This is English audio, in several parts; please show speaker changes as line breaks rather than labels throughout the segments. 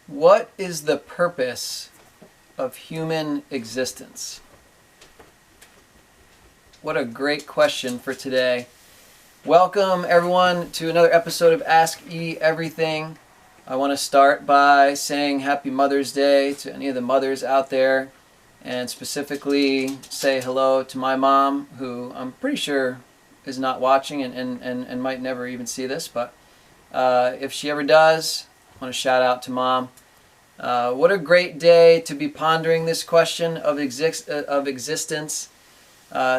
What is the purpose of human existence? What a great question for today. Welcome everyone to another episode of Ask E Everything. I want to start by saying Happy Mother's Day to any of the mothers out there, and specifically say hello to my mom, who I'm pretty sure is not watching and might never even see this, but if she ever does, I want to shout out to Mom. What a great day to be pondering this question of existence,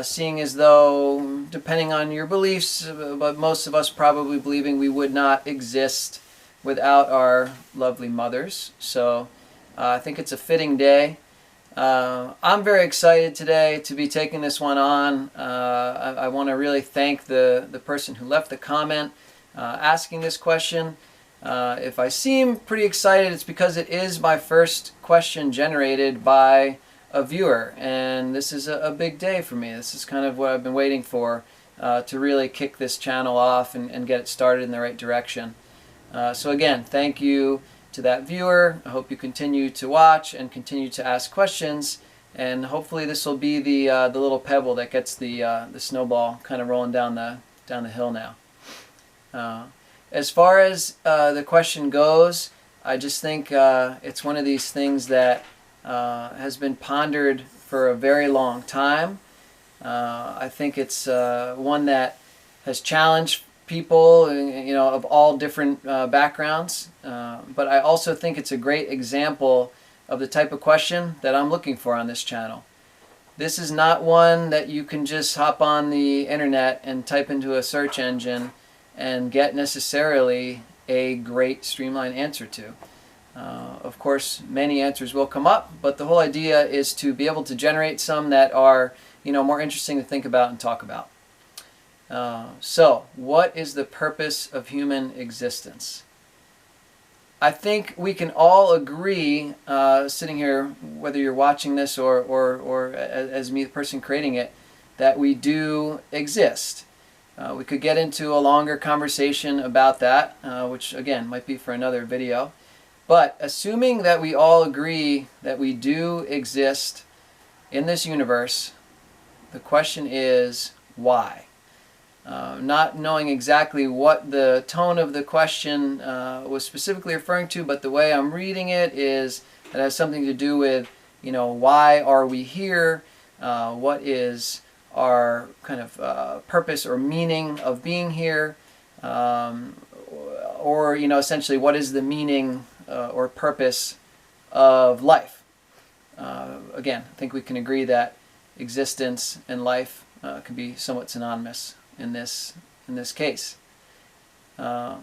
seeing as though, depending on your beliefs, but most of us probably believing we would not exist without our lovely mothers. So I think it's a fitting day. I'm very excited today to be taking this one on. I want to really thank the person who left the comment asking this question. If I seem pretty excited, it's because it is my first question generated by a viewer, and this is a big day for me. This is kind of what I've been waiting for, to really kick this channel off and get it started in the right direction. So again, thank you to that viewer. I hope you continue to watch and continue to ask questions, and hopefully this will be the little pebble that gets the snowball kind of rolling down the hill now. As far as the question goes, I just think it's one of these things that has been pondered for a very long time. I think it's one that has challenged people, of all different backgrounds. But I also think it's a great example of the type of question that I'm looking for on this channel. This is not one that you can just hop on the internet and type into a search engine and get necessarily a great streamlined answer to. Of course, many answers will come up, but the whole idea is to be able to generate some that are, more interesting to think about and talk about. So, what is the purpose of human existence? I think we can all agree, sitting here, whether you're watching this or as me, the person creating it, that we do exist. We could get into a longer conversation about that, which again might be for another video. But assuming that we all agree that we do exist in this universe, the question is why? Not knowing exactly what the tone of the question was specifically referring to, but the way I'm reading it is it has something to do with, why are we here? What is our kind of purpose or meaning of being here, or essentially what is the meaning or purpose of life. Again, I think we can agree that existence and life can be somewhat synonymous in this case. I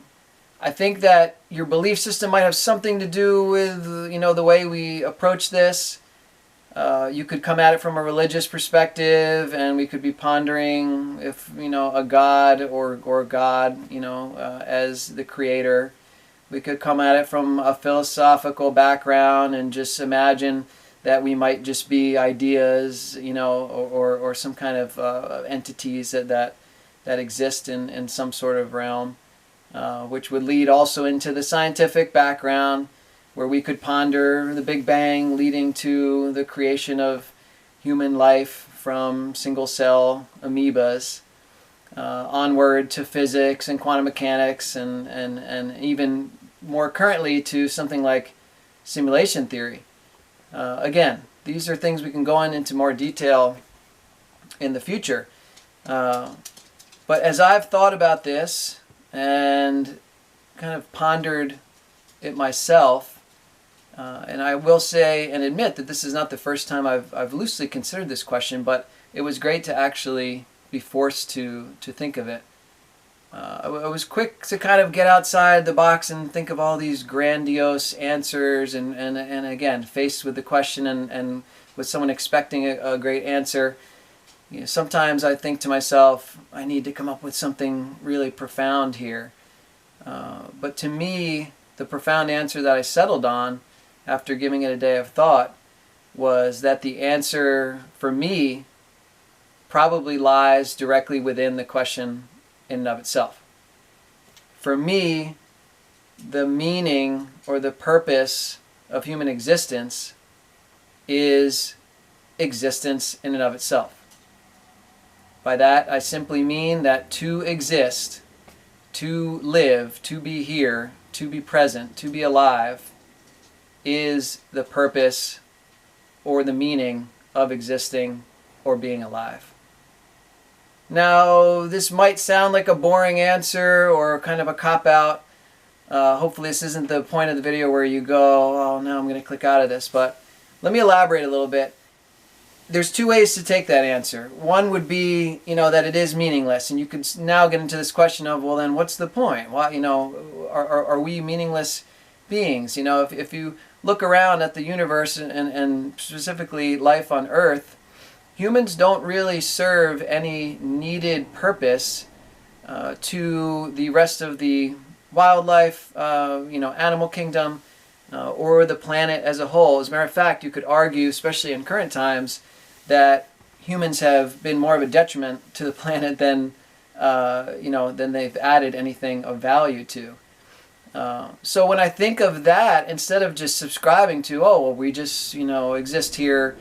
think that your belief system might have something to do with the way we approach this. You could come at it from a religious perspective, and we could be pondering if a God or God as the creator. We could come at it from a philosophical background and just imagine that we might just be ideas, or some kind of entities that exist in some sort of realm, which would lead also into the scientific background, where we could ponder the Big Bang leading to the creation of human life from single-cell amoebas, onward to physics and quantum mechanics, and even more currently to something like simulation theory. Again, these are things we can go into more detail in the future. But as I've thought about this and kind of pondered it myself, and I will say and admit that this is not the first time I've loosely considered this question, but it was great to actually be forced to think of it. I was quick to kind of get outside the box and think of all these grandiose answers, and again, faced with the question and with someone expecting a great answer, sometimes I think to myself, I need to come up with something really profound here. But to me, the profound answer that I settled on after giving it a day of thought was that the answer for me probably lies directly within the question in and of itself. For me, the meaning or the purpose of human existence is existence in and of itself. By that, I simply mean that to exist, to live, to be here, to be present, to be alive, is the purpose or the meaning of existing or being alive. Now, this might sound like a boring answer or kind of a cop-out. Hopefully this isn't the point of the video where you go, oh no, I'm going to click out of this. But let me elaborate a little bit. There's two ways to take that answer. One would be, that it is meaningless. And you could now get into this question of, well then, what's the point? Why, are we meaningless beings? If you look around at the universe and specifically life on Earth, humans don't really serve any needed purpose to the rest of the wildlife, animal kingdom, or the planet as a whole. As a matter of fact, you could argue, especially in current times, that humans have been more of a detriment to the planet than they've added anything of value to. So when I think of that, instead of just subscribing to, oh, well, we just, exist here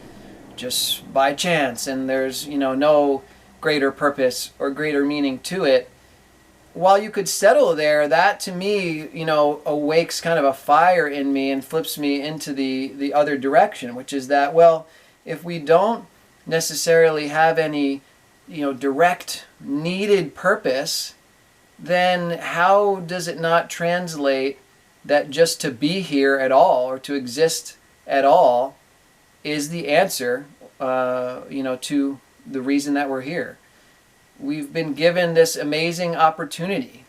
just by chance and there's, no greater purpose or greater meaning to it, while you could settle there, that to me, awakes kind of a fire in me and flips me into the other direction, which is that, well, if we don't necessarily have any, direct needed purpose, then how does it not translate that just to be here at all or to exist at all is the answer, to the reason that we're here? We've been given this amazing opportunity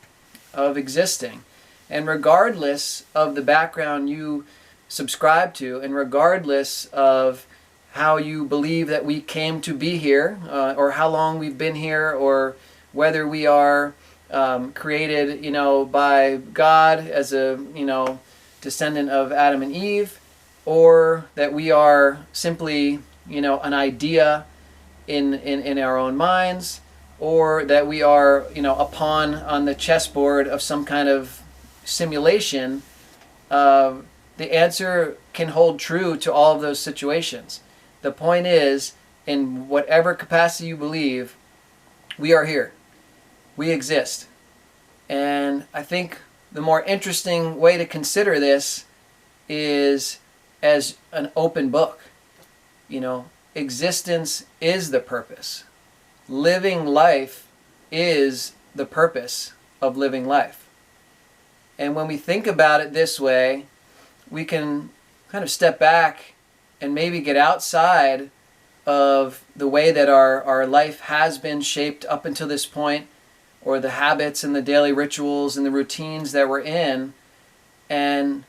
of existing. And regardless of the background you subscribe to, and regardless of how you believe that we came to be here, or how long we've been here, or whether we are created, by God as a, descendant of Adam and Eve, or that we are simply, an idea in our own minds, or that we are, a pawn on the chessboard of some kind of simulation, the answer can hold true to all of those situations. The point is, in whatever capacity you believe, we are here. We exist. And I think the more interesting way to consider this is as an open book. Existence is the purpose. Living life is the purpose of living life. And when we think about it this way, we can kind of step back and maybe get outside of the way that our life has been shaped up until this point, or the habits and the daily rituals and the routines that we're in, and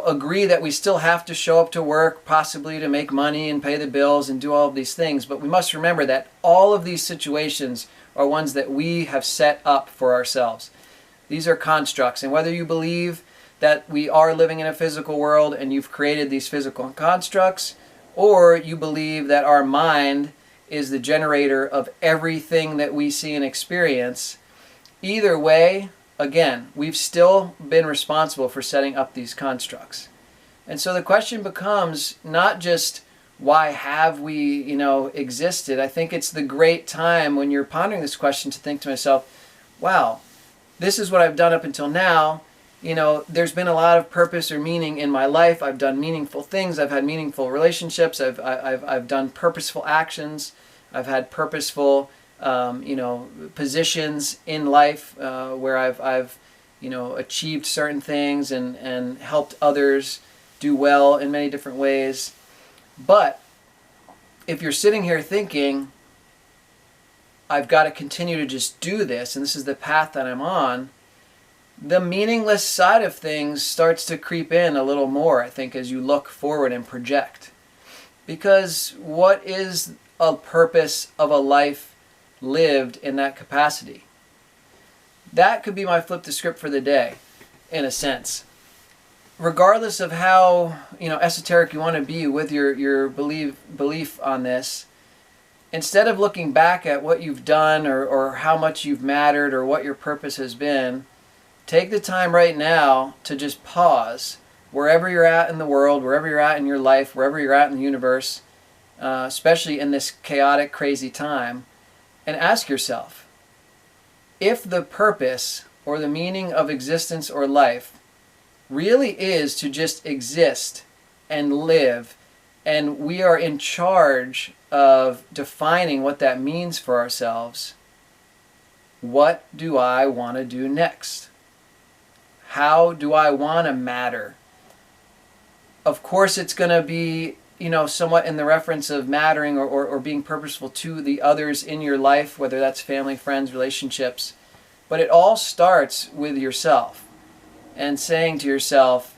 agree that we still have to show up to work, possibly to make money and pay the bills and do all of these things. But we must remember that all of these situations are ones that we have set up for ourselves. These are constructs. And whether you believe that we are living in a physical world and you've created these physical constructs, or you believe that our mind is the generator of everything that we see and experience, either way, again, we've still been responsible for setting up these constructs. And so the question becomes not just why have we, existed. I think it's the great time when you're pondering this question to think to myself, wow, this is what I've done up until now. There's been a lot of purpose or meaning in my life. I've done meaningful things. I've had meaningful relationships. I've done purposeful actions. I've had purposeful positions in life where I've achieved certain things and helped others do well in many different ways. But if you're sitting here thinking, I've got to continue to just do this, and this is the path that I'm on, the meaningless side of things starts to creep in a little more, I think, as you look forward and project. Because what is a purpose of a life lived in that capacity? That could be my flip the script for the day, in a sense. Regardless of how esoteric you want to be with your belief on this, instead of looking back at what you've done or how much you've mattered or what your purpose has been, take the time right now to just pause wherever you're at in the world, wherever you're at in your life, wherever you're at in the universe, especially in this chaotic, crazy time, and ask yourself, if the purpose or the meaning of existence or life really is to just exist and live, and we are in charge of defining what that means for ourselves, what do I want to do next? How do I want to matter? Of course, it's going to be, somewhat in the reference of mattering or being purposeful to the others in your life, whether that's family, friends, relationships. But it all starts with yourself and saying to yourself,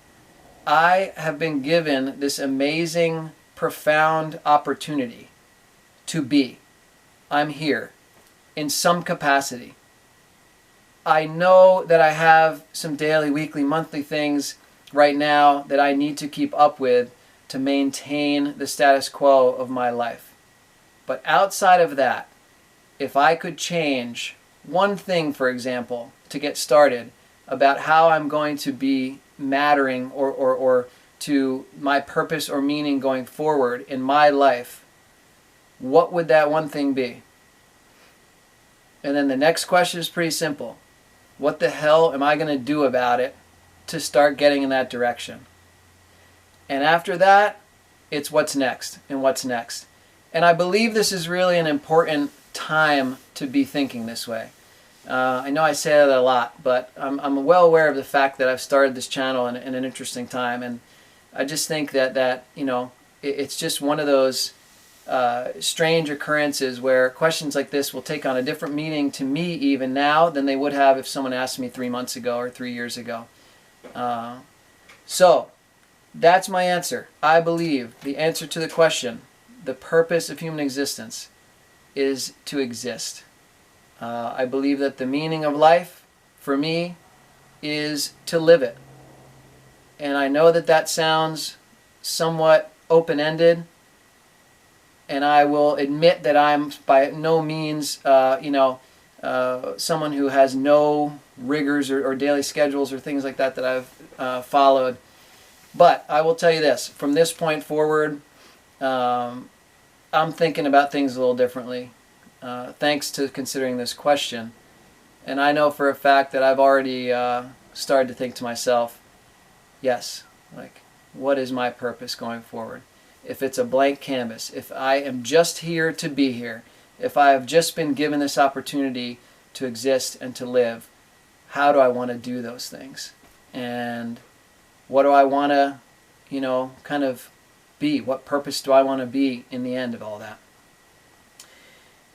I have been given this amazing, profound opportunity to be. I'm here in some capacity. I know that I have some daily, weekly, monthly things right now that I need to keep up with to maintain the status quo of my life. But outside of that, if I could change one thing, for example, to get started about how I'm going to be mattering or to my purpose or meaning going forward in my life, what would that one thing be? And then the next question is pretty simple. What the hell am I going to do about it to start getting in that direction? And after that, it's what's next and what's next. And I believe this is really an important time to be thinking this way. I know I say that a lot, but I'm well aware of the fact that I've started this channel in an interesting time, and I just think that it's just one of those strange occurrences where questions like this will take on a different meaning to me even now than they would have if someone asked me 3 months ago or 3 years ago. So that's my answer. I believe the answer to the question, the purpose of human existence, is to exist. I believe that the meaning of life, for me, is to live it. And I know that that sounds somewhat open-ended, and I will admit that I'm by no means, someone who has no rigors or daily schedules or things like that I've followed. But I will tell you this, from this point forward, I'm thinking about things a little differently. Thanks to considering this question. And I know for a fact that I've already started to think to myself, yes, what is my purpose going forward? If it's a blank canvas, if I am just here to be here, if I have just been given this opportunity to exist and to live, how do I want to do those things? And what do I want to, kind of be? What purpose do I want to be in the end of all that?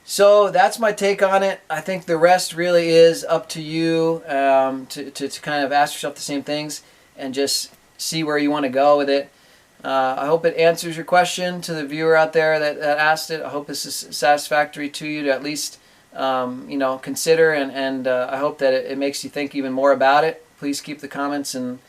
So that's my take on it. I think the rest really is up to you to kind of ask yourself the same things and just see where you want to go with it. I hope it answers your question to the viewer out there that asked it. I hope this is satisfactory to you to at least consider, and I hope that it makes you think even more about it. Please keep the comments and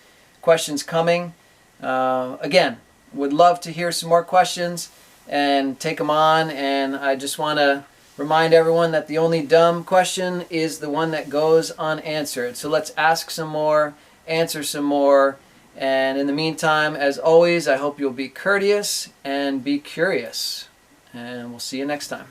questions coming. Again, would love to hear some more questions and take them on, and I just want to remind everyone that the only dumb question is the one that goes unanswered. So let's ask some more, answer some more, and in the meantime, as always, I hope you'll be courteous and be curious. And we'll see you next time.